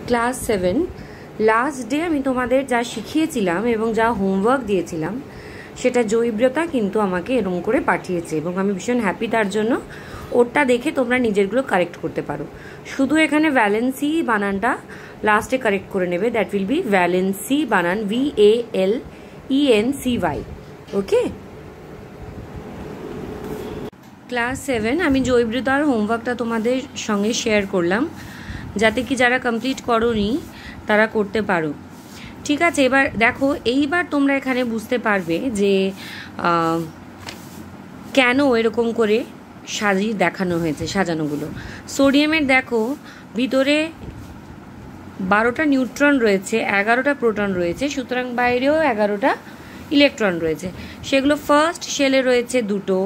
Class 7 last day আমি তোমাদের যা শিখিয়েছিলাম এবং যা হোমওয়ার্ক দিয়েছিলাম সেটা জয়ব্রতা কিন্তু আমাকে এরকম করে পাঠিয়েছে এবং আমি ভীষণ হ্যাপি তার জন্য। ওরটা দেখে তোমরা নিজেরগুলো কারেক্ট করতে পারো। শুধু এখানে ভ্যালেন্সি বানানটা লাস্টে কারেক্ট করে নেবে। দ্যাট উইল বি ভ্যালেন্সি বানান VALENCY। ওকে, ক্লাস 7 আমি জয়ব্রতার হোমওয়ার্কটা তোমাদের সঙ্গে শেয়ার করলাম যাতে কি যারা কমপ্লিট করোনি তারা করতে পারো। ঠিক আছে, এবার দেখো, এইবার তোমরা এখানে বুঝতে পারবে যে কেন এরকম করে সাজিয়ে দেখানো হয়েছে সাজানোগুলো। সোডিয়ামের দেখো ভিতরে 12টা নিউট্রন রয়েছে, 11টা প্রোটন রয়েছে, সুতরাং বাইরেও 11টা ইলেকট্রন রয়েছে। সেগুলো ফার্স্ট শেলে রয়েছে 2টো,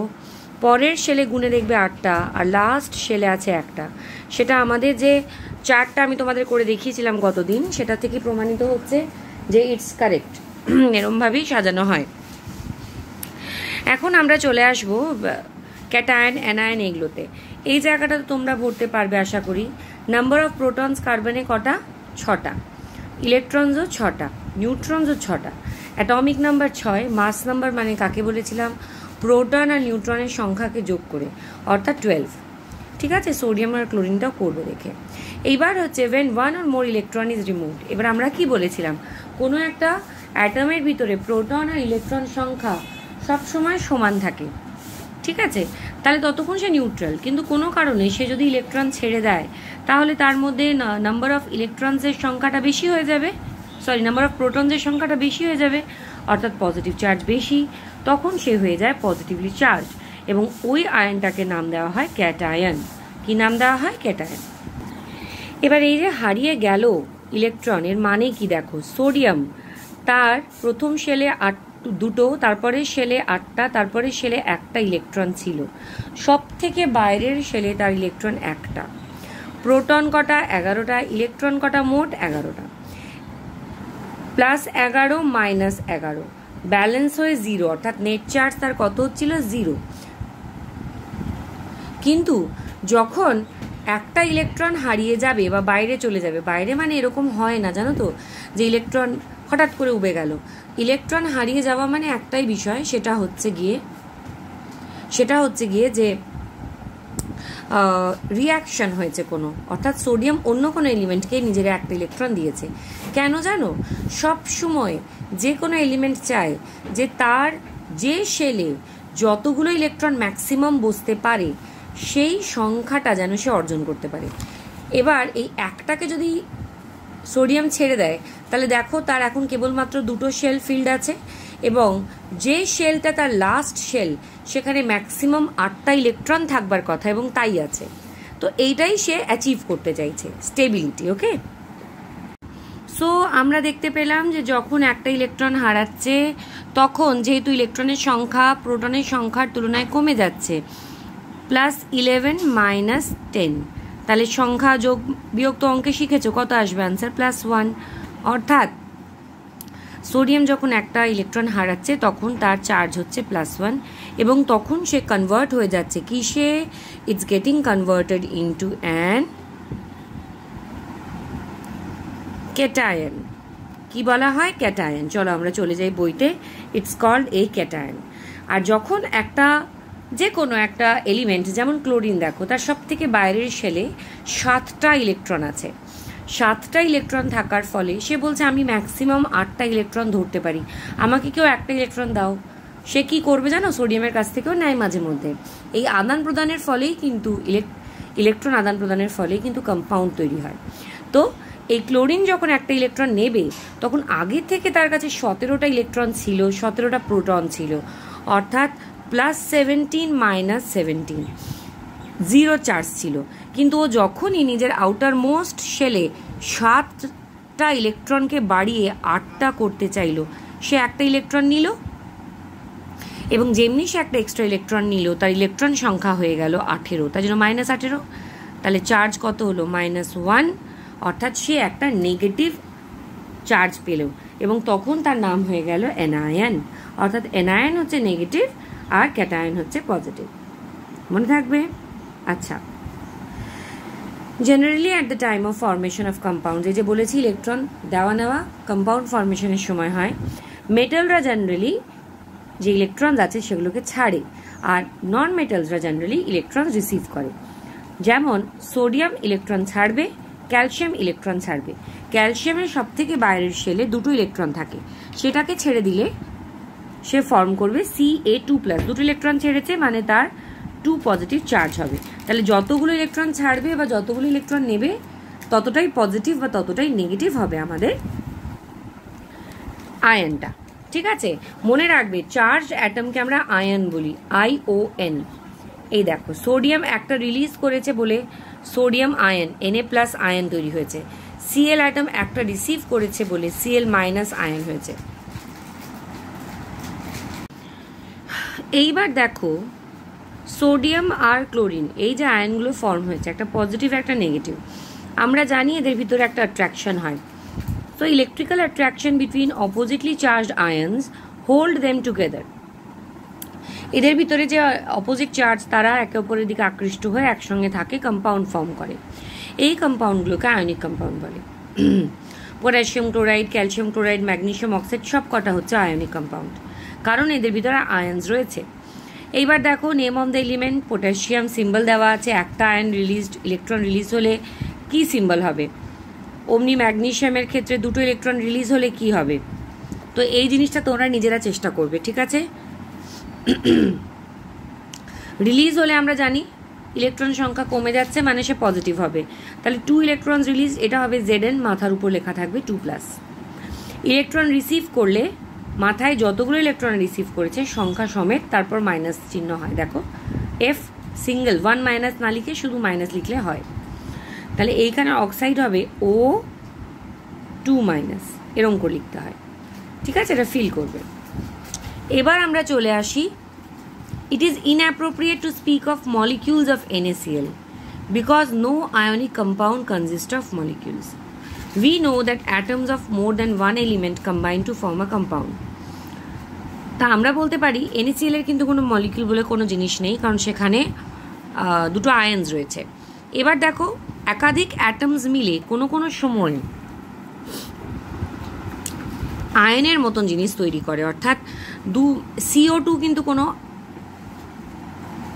পরের শেলে গুনে দেখবে 8টা, আর লাস্ট শেলে আছে 1টা। সেটা আমাদের যে চার্টটা আমি তোমাদের করে দেখিয়েছিলাম গতদিন সেটা থেকে প্রমাণিত হচ্ছে যে ইটস কারেক্ট। এরমভাবেই সাজানো হয়। এখন আমরা চলে আসবো ক্যাটায়ন অ্যানায়ন এগুলোতে। এই জায়গাটা তোমরা ভরতে পারবে আশা করি। নাম্বার অফ প্রোটনস কার্বনে কটা? 6টা। ইলেকট্রনসও 6টা, নিউট্রনসও 6টা। Atomic number 6। মাস নাম্বার মানে কাকে বলেছিলাম? প্রোটন আর নিউট্রনের সংখ্যাকে যোগ করে, অর্থাৎ 12। ঠিক আছে, সোডিয়াম আর ক্লোরিনটাও করবে দেখে। এইবার হচ্ছে when one or more electron is removed। এবার আমরা কি বলেছিলাম? কোনো একটা অ্যাটমের ভিতরে প্রোটন আর ইলেকট্রন সংখ্যা সবসময় সমান থাকে। ঠিক আছে, তাহলে ততক্ষণ সে নিউট্রাল। কিন্তু কোনো কারণে সে যদি ইলেকট্রন ছেড়ে দেয় তাহলে তার মধ্যে নাম্বার অফ ইলেকট্রনসের সংখ্যাটা বেশি হয়ে যাবে, নাম্বার অফ প্রোটনসের সংখ্যাটা বেশি হয়ে যাবে, অর্থাৎ পজিটিভ চার্জ বেশি। তখন সে হয়ে যায় পজিটিভলি চার্জ এবং ওই আয়নটাকে নাম দেওয়া হয় ক্যাটায়ন। কি নাম দেওয়া হয়? ক্যাটায়ন। এবার এই যে হারিয়ে গেল ইলেকট্রন, এর মানে কি দেখো। সোডিয়াম তার প্রথম শেলে 2টো, তারপরে শেলে 8টা, তারপরে শেলে 1টা ইলেকট্রন ছিল। সব থেকে বাইরের শেলে তার ইলেকট্রন 1টা। প্রোটন কটা? 11টা। ইলেকট্রন কটা? মোট 11টা। +11 -11 ব্যালেন্স হয়ে 0, অর্থাৎ নেট চার্জ তার কত হচ্ছিল? 0। কিন্তু যখন একটা ইলেকট্রন হারিয়ে যাবে বা বাইরে চলে যাবে, বাইরে মানে এরকম হয় না জানো তো যে ইলেকট্রন হঠাৎ করে উবে গেল। ইলেকট্রন হারিয়ে যাওয়া মানে একটাই বিষয়, সেটা হচ্ছে গিয়ে যে রিয়াকশন হয়েছে কোনো, অর্থাৎ সোডিয়াম অন্য কোনো এলিমেন্টকে নিজের একটা ইলেকট্রন দিয়েছে। কেন জানো? সব সময় যে কোনো এলিমেন্ট চায় যে তার যে শেলে যতগুলো ইলেকট্রন ম্যাক্সিমাম বসতে পারে সেই সংখ্যাটা যেন সে অর্জন করতে পারে। এবার এই একটাকে যদি সোডিয়াম ছেড়ে দেয় তাহলে দেখো তার এখন কেবলমাত্র 2টো শেল ফিল্ড আছে এবং যে শেলটা তার লাস্ট শেল সেখানে ম্যাক্সিমাম 8টা ইলেকট্রন থাকবার কথা এবং তাই আছে। তো এইটাই সে অ্যাচিভ করতে চাইছে, স্টেবিলিটি। ওকে, সো আমরা দেখতে পেলাম যে যখন একটা ইলেকট্রন হারাচ্ছে তখন যেহেতু ইলেকট্রনের সংখ্যা প্রোটনের সংখ্যার তুলনায় কমে যাচ্ছে, +11 -10, তাহলে সংখ্যা যোগ বিয়োগ তো অঙ্কে শিখেছো, কত আসবে আনসার? +1। অর্থাৎ সোডিয়াম যখন একটা ইলেকট্রন হারাচ্ছে তখন তার চার্জ হচ্ছে +1 এবং তখন সে কনভার্ট হয়ে যাচ্ছে কিসে? It's getting converted into an cation. কি বলা হয়? ক্যাটায়ন। চলো আমরা চলে যাই বইতে। It's called a cation. আর যখন যে কোনো একটা এলিমেন্ট, যেমন ক্লোরিন দেখো, তার সব থেকে বাইরের শেলে 7টা ইলেকট্রন আছে। 7টা ইলেকট্রন থাকার ফলে সে বলছে আমি ম্যাক্সিমাম 8টা ইলেকট্রন ধরতে পারি, আমাকে কেউ একটা ইলেকট্রন দাও। সে কি করবে জানো? সোডিয়ামের কাছ থেকেও নেয় মাঝে মধ্যে। এই আদান প্রদানের ফলেই কিন্তু ইলেকট্রন আদান প্রদানের ফলেই কিন্তু কম্পাউন্ড তৈরি হয়। তো এই ক্লোরিন যখন একটা ইলেকট্রন নেবে তখন আগে থেকে তার কাছে 17টা ইলেকট্রন ছিল, 17টা প্রোটন ছিল, অর্থাৎ +17 -17, 0 চার্জ ছিল। কিন্তু ও যখনই নিজের আউটার মোস্ট শেলে 7টা ইলেকট্রনকে বাড়িয়ে 8টা করতে চাইল, সে একটা ইলেকট্রন নিল এবং যেমনি সে একটা এক্সট্রা ইলেকট্রন নিল তার ইলেকট্রন সংখ্যা হয়ে গেল 18, তার জন্য -18। তাহলে চার্জ কত হলো? -1, অর্থাৎ সে একটা নেগেটিভ চার্জ পেল এবং তখন তার নাম হয়ে গেল অ্যানায়ন। অর্থাৎ অ্যানায়ন হচ্ছে নেগেটিভ আর ক্যাটায়ন হচ্ছে পজিটিভ। মনে থাকবে? আচ্ছা, generally at the time of formation of compound, এই যে বলেছি ইলেকট্রন দেওয়া নেওয়া কম্পাউন্ড ফর্মেশনের সময় হয়, মেটালরা জেনারেলি যে ইলেকট্রন আছে সেগুলোকে ছাড়ে, আর নন মেটালসরা জেনারেলি ইলেকট্রন রিসিভ করে। যেমন সোডিয়াম ইলেকট্রন ছাড়বে, ক্যালসিয়াম ইলেকট্রন ছাড়বে। ক্যালসিয়ামের সব থেকে বাইরের শেলে দুটো ইলেকট্রন থাকে, সেটাকে ছেড়ে দিলে সে ফর্ম করবে Ca2+, দুটো ইলেকট্রন ছেড়েছে মানে তার 2 পজিটিভ চার্জ হবে। তাহলে যতগুলো ইলেকট্রন ছাড়বে বা যতগুলো ইলেকট্রন নেবে ততটাই পজিটিভ বা ততটাই নেগেটিভ হবে আমাদের আয়নটা। ঠিক আছে, মনে রাখবে চার্জ অ্যাটমকে আমরা আয়ন বলি, ION। এই দেখো সোডিয়াম একটা রিলিজ করেছে বলে সোডিয়াম আয়ন Na+ আয়ন তৈরি হয়েছে, Cl অ্যাটম একটা রিসিভ করেছে বলে Cl- আয়ন হয়েছে। এইবার দেখো সোডিয়াম আর ক্লোরিন এই যে আয়নগুলো ফর্ম হয়েছে, একটা পজিটিভ একটা নেগেটিভ, আমরা জানি এদের ভিতরে একটা অ্যাট্রাকশন হয়। So electrical attraction between oppositely charged ions hold them together. এদের ভিতরে যে অপোজিট চার্জ তারা একে অপরের দিকে আকৃষ্ট হয়ে একসঙ্গে থাকে, কম্পাউন্ড ফর্ম করে। এই কম্পাউন্ডগুলোকে আয়নিক কম্পাউন্ড বলে। Potassium chloride, calcium chloride, magnesium oxide সব কটা হচ্ছে আয়নিক কম্পাউন্ড, কারণ এদের ভিতরে আয়নস রয়েছে। এইবার দেখো name of the element, potassium symbol দেওয়া আছে, একটা আয়ন রিলিজড, ইলেকট্রন রিলিজ হলে কি সিম্বল হবে? অমনি ম্যাগনেসিয়ামের ক্ষেত্রে দুটো ইলেকট্রন রিলিজ হলে কি হবে? তো এই জিনিসটা তোমরা নিজেরা চেষ্টা করবে, ঠিক আছে? রিলিজ হলে আমরা জানি ইলেকট্রন সংখ্যা কমে যাচ্ছে মানে সে পজিটিভ হবে, তাহলে 2 ইলেকট্রন রিলিজ, এটা হবে Zn, মাথার উপর লেখা থাকবে 2+। ইলেকট্রন রিসিভ করলে মাথায় যতগুলো ইলেকট্রন রিসিভ করেছে সংখ্যা সমেত তারপর মাইনাস চিহ্ন হয়, দেখো F সিঙ্গেল, 1- না লিখে শুধু মাইনাস লিখলে হয়। তাহলে এইখানে অক্সাইড হবে O2-, এরকম করে লিখতে হয়, ঠিক আছে? এটা ফিল করবে। এবার আমরা চলে আসি, it is inappropriate to speak of molecules of NaCl because no ionic compound consist of molecules. We know that atoms of more than one element combine to form a compound. তা আমরা বলতে পারি NaCl এর কিন্তু কোনো molecule বলে কোনো জিনিস নেই, কারণ সেখানে দুটো আয়নস রয়েছে। এবার দেখো একাধিক অ্যাটমস মিলে কোনো কোনো সময় আয়নের মতন জিনিস তৈরি করে, অর্থাৎ CO2 কিন্তু কোনো,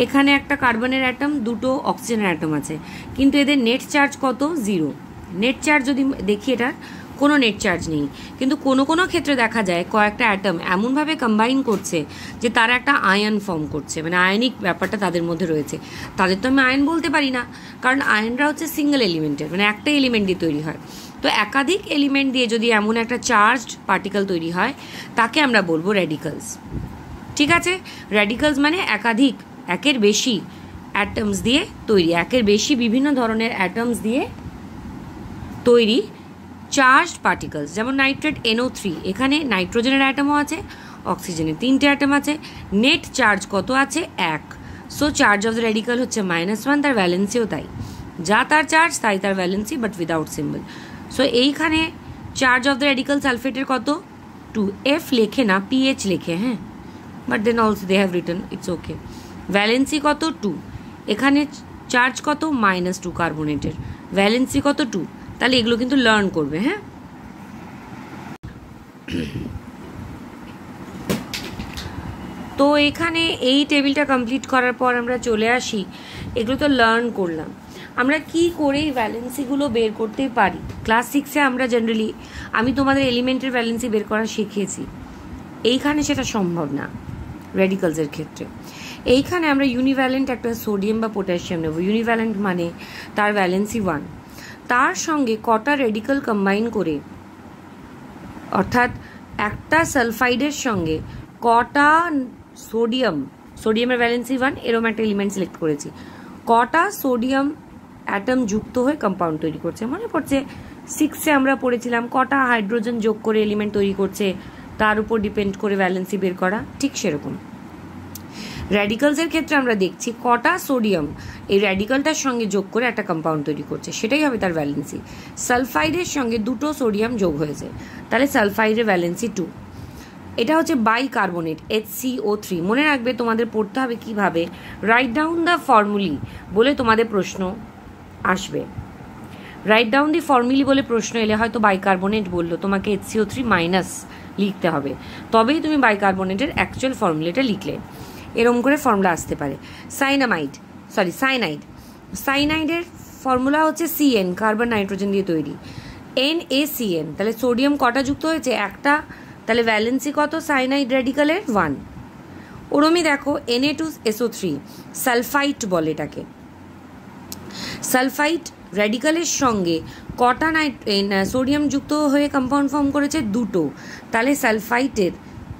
এখানে একটা কার্বনের অ্যাটম, দুটো অক্সিজেনের অ্যাটম আছে, কিন্তু এদের নেট চার্জ কত? 0। নেট চার্জ যদি দেখি এটার কোনো নেট চার্জ নেই, কিন্তু কোনো কোনো ক্ষেত্রে দেখা যায় কয়েকটা অ্যাটম এমনভাবে কম্বাইন করছে যে তারা একটা আয়ন ফর্ম করছে, মানে আয়নিক ব্যাপারটা তাদের মধ্যে রয়েছে। তাদের তো আমি আয়ন বলতে পারি না, কারণ আয়নরা হচ্ছে সিঙ্গেল এলিমেন্টের, মানে একটা এলিমেন্ট দিয়ে তৈরি হয়। তো একাধিক এলিমেন্ট দিয়ে যদি এমন একটা চার্জড পার্টিকেল তৈরি হয় তাকে আমরা বলবো র্যাডিক্যালস, ঠিক আছে? র্যাডিক্যালস মানে একাধিক, একের বেশি অ্যাটমস দিয়ে তৈরি, একের বেশি বিভিন্ন ধরনের অ্যাটমস দিয়ে তৈরি চার্জড পার্টিকেলস। যেমন নাইট্রেট NO3, এখানে নাইট্রোজেনের অ্যাটমও আছে, অক্সিজেনের 3টে অ্যাটম আছে, নেট চার্জ কত আছে? 1। So charge of the radical হচ্ছে -1, তার ভ্যালেন্সিও তাই, যা তার চার্জ তাই তার valency, but without symbol. So এইখানে চার্জ অফ দ্য র্যাডিক্যাল সালফেটের কত? 2। F লেখে না, PH লেখে, হ্যাঁ, but then also they have written, it's okay. Valency কত? 2। এখানে চার্জ কত? -2 কার্বনেটের, ভ্যালেন্সি কত? 2। তাহলে এগুলো কিন্তু লার্ন করবে, হ্যাঁ। তো এখানে এই টেবিলটা কমপ্লিট করার পর আমরা চলে আসি, এগুলো তো লার্ন করলাম, আমরা কি করে এই ভ্যালেন্সিগুলো বের করতে পারি। ক্লাস 6-এ আমরা জেনারেলি, আমি তোমাদের এলিমেন্টের ভ্যালেন্সি বের করা শিখিয়েছি, এইখানে সেটা সম্ভব না র্যাডিক্যালসের ক্ষেত্রে। এইখানে আমরা ইউনিভ্যালেন্ট একটা সোডিয়াম বা পটাশিয়াম নেব। ইউনিভ্যালেন্ট মানে তার ভ্যালেন্সি 1, তার সঙ্গে কটা রেডিক্যাল কম্বাইন করে, অর্থাৎ একটা সালফাইডের সঙ্গে কটা সোডিয়ামের ভ্যালেন্সি 1, এরকম একটা এলিমেন্ট সিলেক্ট করেছি, কটা সোডিয়াম অ্যাটম যুক্ত হয়ে কম্পাউন্ড তৈরি করছে। মনে পড়ছে 6-এ আমরা পড়েছিলাম কটা হাইড্রোজেন যোগ করে এলিমেন্ট তৈরি করছে, তার উপর ডিপেন্ড করে ভ্যালেন্সি বের করা, ঠিক সেরকম র্যাডিক্যালসের ক্ষেত্রে আমরা দেখছি কটা সোডিয়াম এই র্যাডিক্যালটার সঙ্গে যোগ করে একটা কম্পাউন্ড তৈরি করছে, সেটাই হবে তার ভ্যালেন্সি। সালফাইডের সঙ্গে দুটো সোডিয়াম যোগ হয়েছে, তাহলে সালফাইডের ভ্যালেন্সি 2। এটা হচ্ছে বাইকার্বনেট HCO3। মনে রাখবে তোমাদের পড়তে হবে কিভাবে, রাইট ডাউন দ্য ফর্মুলি বলে তোমাদের প্রশ্ন আসবে। রাইট ডাউন দি ফর্মুলি বলে প্রশ্ন এলে হয়তো বাইকার্বনেট বললো, তোমাকে HCO3 মাইনাস লিখতে হবে, তবেই তুমি বাইকার্বনেটের অ্যাকচুয়াল ফর্মুলাটা লিখলে। এরকম করে ফর্মুলা আসতে পারে। সাইনাইডের ফর্মুলা হচ্ছে CN, কার্বন নাইট্রোজেন দিয়ে তৈরি, NaCN। তাহলে সোডিয়াম কটা যুক্ত হয়েছে? একটা। তাহলে ভ্যালেন্সি কত সাইনাইড রেডিকালের? 1। ওরমই দেখো Na2SO3 সালফাইট বলে এটাকে। সালফাইট রেডিকালের সঙ্গে কটা সোডিয়াম যুক্ত হয়ে কম্পাউন্ড ফর্ম করেছে? 2টো। তাহলে সালফাইটের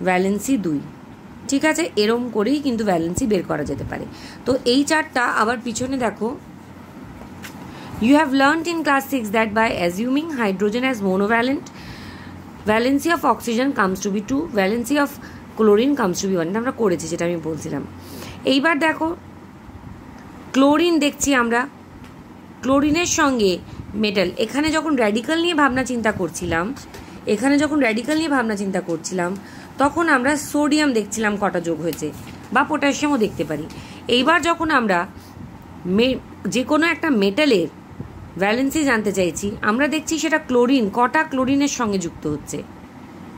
ভ্যালেন্সি 2। ঠিক আছে, এরম করেই কিন্তু ভ্যালেন্সি বের করা যেতে পারে। তো এই চারটা আবার পিছনে দেখো, you have learnt in class 6 that by assuming hydrogen as monovalent, valency of oxygen comes to be 2, valency of chlorine comes to be 1। আমরা করেছি, সেটা আমি বলছিলাম। এইবার দেখো ক্লোরিন দেখছি আমরা, ক্লোরিনের সঙ্গে মেটাল। এখানে যখন র্যাডিক্যাল নিয়ে ভাবনা চিন্তা করছিলাম তখন আমরা সোডিয়াম দেখছিলাম কটা যোগ হয়েছে, বা পটাশিয়ামও দেখতে পারি। এইবার যখন আমরা যে কোনো একটা মেটালের ভ্যালেন্সি জানতে চাইছি, আমরা দেখছি সেটা ক্লোরিন কটা ক্লোরিনের সঙ্গে যুক্ত হচ্ছে।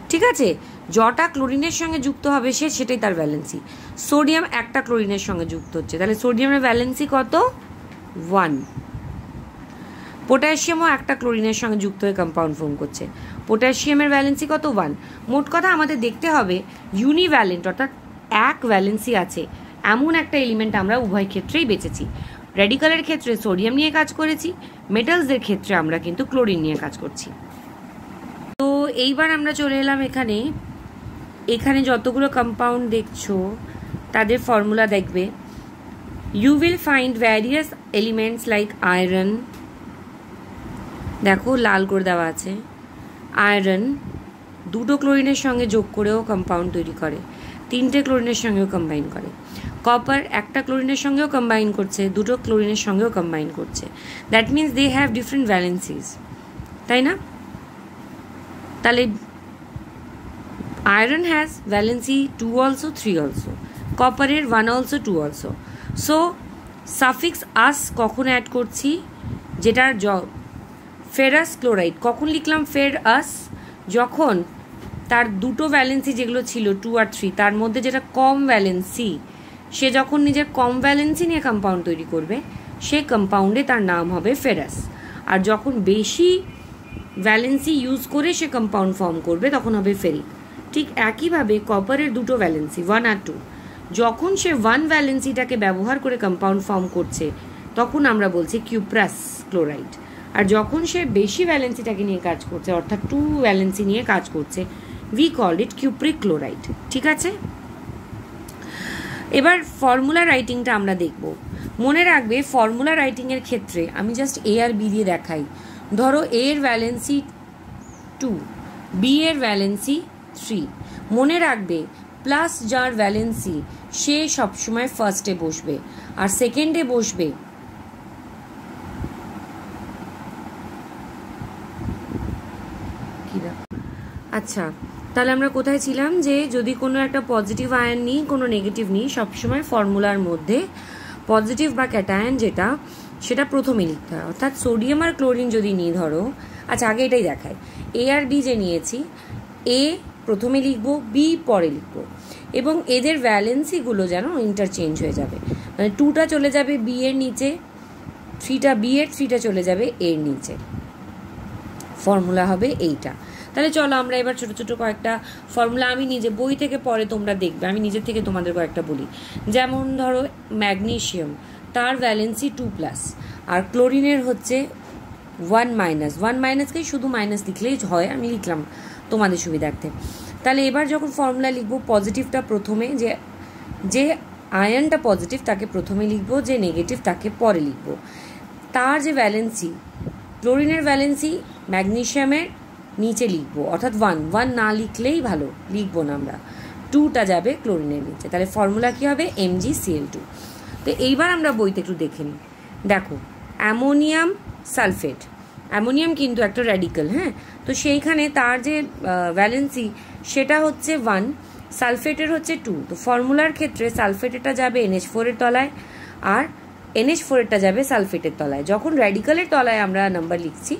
ঠিক আছে, যটা ক্লোরিনের সঙ্গে যুক্ত হবে সেটাই তার ভ্যালেন্সি। সোডিয়াম একটা ক্লোরিনের সঙ্গে যুক্ত হচ্ছে, তাহলে সোডিয়ামের ভ্যালেন্সি কত? 1। পটাশিয়ামও একটা ক্লোরিনের সঙ্গে যুক্ত হয়ে কম্পাউন্ড ফর্ম করছে, পটাশিয়ামের ভ্যালেন্সি কত? 1। মোট কথা আমাদের দেখতে হবে ইউনিভ্যালেন্ট, অর্থাৎ এক ভ্যালেন্সি আছে এমন একটা এলিমেন্ট আমরা উভয় ক্ষেত্রেই বেঁচেছি। রেডিকালের ক্ষেত্রে সোডিয়াম নিয়ে কাজ করেছি, মেটালসদের ক্ষেত্রে আমরা কিন্তু ক্লোরিন নিয়ে কাজ করছি। তো এইবার আমরা চলে এলাম এখানে যতগুলো কম্পাউন্ড দেখছো তাদের ফর্মুলা দেখবে। You will find various elements like iron, দেখো লাল করে দেওয়া আছে। আয়রন 2টো ক্লোরিনের সঙ্গে যোগ করেও কম্পাউন্ড তৈরি করে, 3টে ক্লোরিনের সঙ্গেও কম্বাইন করে। কপার একটা ক্লোরিনের সঙ্গেও কম্বাইন করছে, 2টো ক্লোরিনের সঙ্গেও কম্বাইন করছে। That means they have different valencies, তাই না? তাহলে iron has valency 2 also, 3 also, কপারের 1 অলসো, 2 অলসো। সো সাফিক্স আস কখন অ্যাড করছি? যেটার ফেরাস ক্লোরাইড কখন লিখলাম ফেরাস? যখন তার 2টো ভ্যালেন্সি যেগুলো ছিল 2 আর 3, তার মধ্যে যেটা কম ভ্যালেন্সি, সে যখন নিজের কম ভ্যালেন্সি নিয়ে কম্পাউন্ড তৈরি করবে, সেই কম্পাউন্ডে তার নাম হবে ফেরাস। আর যখন বেশি ভ্যালেন্সি ইউজ করে সে কম্পাউন্ড ফর্ম করবে তখন হবে ফেরিক। ঠিক একইভাবে কপারের 2টো ভ্যালেন্সি 1 আর 2, যখন সে 1 ভ্যালেন্সিটাকে ব্যবহার করে কম্পাউন্ড ফর্ম করছে তখন আমরা বলছি কিউপ্রাস ক্লোরাইড। আর যখন সে বেশি ভ্যালেন্সিটাকে নিয়ে কাজ করছে, অর্থাৎ 2 ভ্যালেন্সি নিয়ে কাজ করছে, we call it cupric chloride. ঠিক আছে, এবার ফর্মুলা রাইটিংটা আমরা দেখব। মনে রাখবে ফর্মুলা রাইটিংয়ের ক্ষেত্রে আমি জাস্ট A আর B দিয়ে দেখাই। ধরো A এর ভ্যালেন্সি 2, B এর ভ্যালেন্সি 3। মনে রাখবে প্লাস যার ভ্যালেন্সি সে সবসময় ফার্স্টে বসবে আর সেকেন্ডে বসবে আচ্ছা, তাহলে আমরা কোথায় ছিলাম? যে যদি কোনো একটা পজিটিভ আয়ন নিই, কোনো নেগেটিভ নিই, সবসময় ফর্মুলার মধ্যে পজিটিভ বা ক্যাটায়ন যেটা, সেটা প্রথমে লিখতে হয়। অর্থাৎ সোডিয়াম আর ক্লোরিন যদি নিই ধরো, আচ্ছা আগে এটাই দেখাই। A আর B যে নিয়েছি, A প্রথমে লিখবো, B পরে লিখবো, এবং এদের ভ্যালেন্সিগুলো যেন ইন্টারচেঞ্জ হয়ে যাবে। মানে 2টা চলে যাবে B এর নিচে, 3টা B এর, 3টা চলে যাবে A এর নিচে। ফর্মুলা হবে এইটা। তাহলে চলো আমরা এবার ছোট ছোট কয়েকটা ফর্মুলা আমি নিজে বই থেকে পরে তোমরা দেখবে, আমি নিজের থেকে তোমাদের কয়েকটা বলি। যেমন ধরো ম্যাগনেশিয়াম, তার ভ্যালেন্সি 2+, আর ক্লোরিনের হচ্ছে 1-। 1- শুধু মাইনাস লিখলেই হয়, আমি লিখলাম তোমাদের সুবিধার্থে। তাহলে এবার যখন ফর্মুলা লিখবো, পজিটিভটা প্রথমে, যে আয়নটা পজিটিভ তাকে প্রথমে লিখবো, যে নেগেটিভ তাকে পরে লিখবো। তার যে ভ্যালেন্সি, ক্লোরিনের ভ্যালেন্সি ম্যাগনেশিয়ামের নিচে লিখবো, অর্থাৎ 1 না লিখলেই ভালো, লিখবো না আমরা। 2টা যাবে ক্লোরিনের নিচে, তাহলে ফর্মুলা কী হবে? MgCl2। তো এইবার আমরা বইতে একটু দেখে নিই। দেখো অ্যামোনিয়াম সালফেট, অ্যামোনিয়াম কিন্তু একটা র্যাডিক্যাল, হ্যাঁ, তো সেইখানে তার যে ভ্যালেন্সি সেটা হচ্ছে 1, সালফেটের হচ্ছে 2। তো ফর্মুলার ক্ষেত্রে সালফেটেরটা যাবে NH4 এর তলায়, আর NH4 যাবে সালফেটের তলায়। যখন র্যাডিক্যালের তলায় আমরা নাম্বার লিখছি,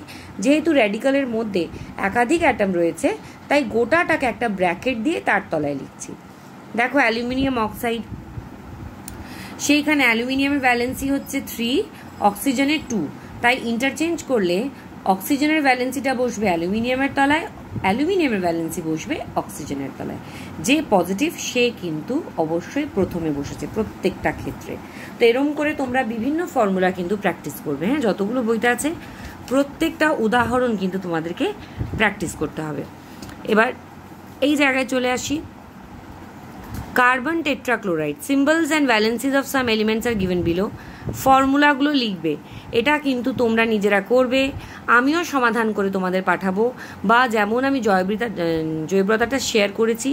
যেহেতু র্যাডিক্যালের মধ্যে একাধিক অ্যাটম রয়েছে তাই গোটাটাকে একটা ব্র্যাকেট দিয়ে তার তলায় লিখছি। দেখো অ্যালুমিনিয়াম অক্সাইড, সেইখানে অ্যালুমিনিয়ামের ভ্যালেন্সি হচ্ছে 3, অক্সিজেনের 2, তাই ইন্টারচেঞ্জ করলে অক্সিজেনের ভ্যালেন্সিটা বসবে অ্যালুমিনিয়ামের তলায়, অ্যালুমিনিয়ামের ভ্যালেন্সি বসবে অক্সিজেনের তলায়। যে পজিটিভ সে কিন্তু অবশ্যই প্রথমে বসেছে প্রত্যেকটা ক্ষেত্রে। তো এরকম করে তোমরা বিভিন্ন ফর্মুলা কিন্তু প্র্যাকটিস করবে। হ্যাঁ, যতগুলো বইতে আছে প্রত্যেকটা উদাহরণ কিন্তু তোমাদেরকে প্র্যাকটিস করতে হবে। এবার এই জায়গায় চলে আসি। Carbon tetrachloride, symbols and valencies of some elements are given below. ফর্মুলাগুলো লিখবে, এটা কিন্তু তোমরা নিজেরা করবে, আমিও সমাধান করে তোমাদের পাঠাবো, বা যেমন আমি জয়ব্রতাটা শেয়ার করেছি,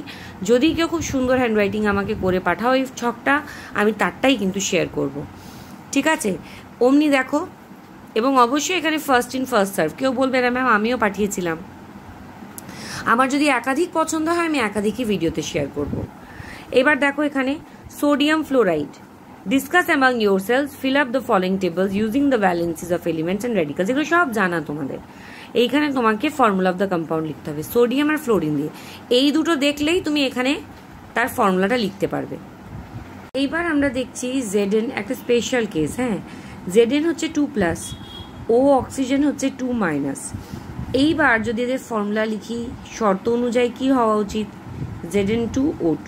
যদি কেউ খুব সুন্দর হ্যান্ডরাইটিং আমাকে করে পাঠাও এই ছকটা, আমি তারটাই কিন্তু শেয়ার করব। ঠিক আছে, অমনি দেখো। এবং অবশ্যই এখানে ফার্স্ট ইন ফার্স্ট সার্ভ, কেউ বলবে না ম্যাম আমিও পাঠিয়েছিলাম। আমার যদি একাধিক পছন্দ হয় আমি একাধিকই ভিডিওতে শেয়ার করব। এবার দেখো এখানে sodium fluoride, discuss among yourselves, fill up the following tables using the valencies of elements and radicals. এগুলো সব জানা তোমাদের। এইখানে তোমাকে ফর্মুলা অফ দ্য কম্পাউন্ড লিখতে হবে সোডিয়াম আর ফ্লোরিন দিয়ে। এই দুটো দেখলেই তুমি এখানে তার ফর্মুলাটা লিখতে পারবে। এইবার আমরা দেখছি Zn, একটা স্পেশাল কেস। হ্যাঁ, Zn হচ্ছে 2+, ও অক্সিজেন হচ্ছে 2-। এইবার যদি এদের ফর্মুলা লিখি, শর্ত অনুযায়ী কি হওয়া উচিত, Zn2O2,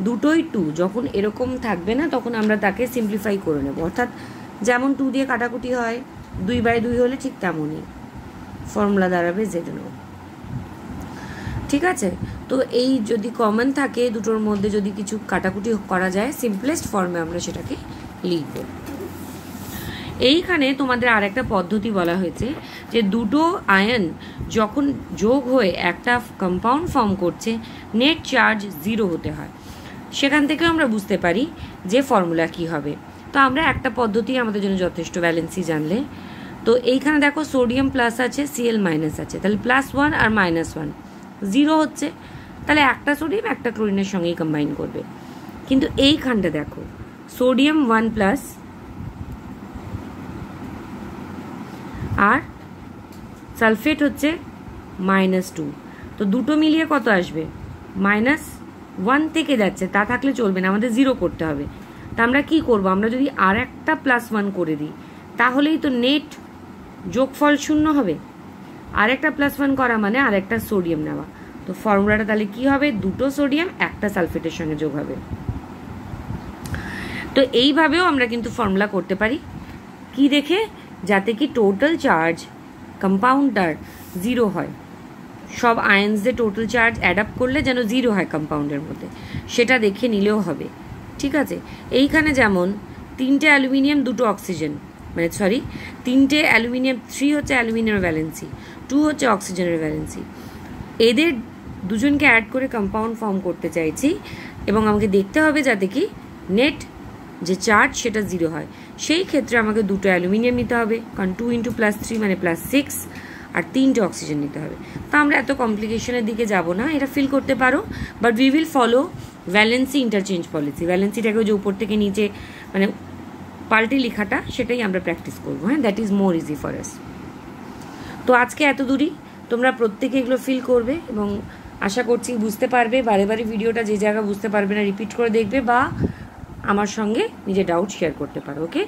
দুটোই 2। যখন এরকম থাকবে না তখন আমরা তাকে সিম্পলিফাই করে নেব, অর্থাৎ যেমন 2 দিয়ে কাটাকুটি হয় 2/2 হলে ঠিক তেমনই ফর্মুলা দাঁড়াবে Zn। ঠিক আছে, তো এই যদি কমন থাকে দুটোর মধ্যে, যদি কিছু কাটাকুটি করা যায়, সিম্পলেস্ট ফর্মে আমরা সেটাকে লিখব। এইখানে তোমাদের আর একটা পদ্ধতি বলা হয়েছে যে দুটো আয়ন যখন যোগ হয়ে একটা কম্পাউন্ড ফর্ম করছে, নেট চার্জ 0 হতে হয়। সেখান থেকেও আমরা বুঝতে পারি যে ফর্মুলা কি হবে। তো আমরা একটা পদ্ধতি আমাদের জন্য যথেষ্ট, ভ্যালেন্সি জানলে। তো এইখানে দেখো সোডিয়াম প্লাস আছে, Cl মাইনাস আছে, তাহলে +1 আর -1 0 হচ্ছে, তাহলে একটা সোডিয়াম একটা ক্লোরিনের সঙ্গেই কম্বাইন করবে। কিন্তু এইখানটা দেখো সোডিয়াম 1+, আর সালফেট হচ্ছে -2, তো দুটো মিলিয়ে কত আসবে, -1 থেকে যাচ্ছে, তা থাকলে চলবে না, আমাদের 0 করতে হবে। তা আমরা কি করব, আমরা যদি আর একটা +1 করে দিই তাহলেই তো নেট যোগফল 0 হবে। আর একটা +1 করা মানে আর একটা সোডিয়াম নেওয়া। তো ফর্মুলাটা তাহলে কি হবে, দুটো সোডিয়াম একটা সালফেটের সঙ্গে যোগ হবে। তো এইভাবেও আমরা কিন্তু ফর্মুলা করতে পারি, কি দেখে, যাতে কি টোটাল চার্জ কম্পাউন্ডটার 0 হয়। সব আয়ন্সদের টোটাল চার্জ অ্যাড আপ করলে যেন 0 হয় কম্পাউন্ডের মধ্যে, সেটা দেখে নিলেও হবে। ঠিক আছে, এইখানে যেমন 3টে অ্যালুমিনিয়াম 2টো অক্সিজেন, মানে সরি 3টে অ্যালুমিনিয়াম, 3 হচ্ছে অ্যালুমিনিয়ামের ভ্যালেন্সি, 2 হচ্ছে অক্সিজেনের ভ্যালেন্সি। এদের দুজনকে অ্যাড করে কম্পাউন্ড ফর্ম করতে চাইছি, এবং আমাকে দেখতে হবে যাতে কি নেট যে চার্জ সেটা 0 হয়। সেই ক্ষেত্রে আমাকে 2টো অ্যালুমিনিয়াম নিতে হবে, কারণ 2 × +3 মানে +6, আর 3টে অক্সিজেন নিতে হবে। তো আমরা এত কমপ্লিকেশনের দিকে যাব না, এটা ফিল করতে পারো, but we will follow valency interchange policy. ভ্যালেন্সিটাকে যে উপর থেকে নিচে মানে পাল্টে লেখাটা, সেটাই আমরা প্র্যাকটিস করবো। হ্যাঁ, that is more easy for us. তো আজকে এত দূরই, তোমরা প্রত্যেকে এগুলো ফিল করবে এবং আশা করছি বুঝতে পারবে। বারে বারে ভিডিওটা যে জায়গা বুঝতে পারবে না রিপিট করে দেখবে, বা আমার সঙ্গে নিজের ডাউট শেয়ার করতে পারো। ওকে।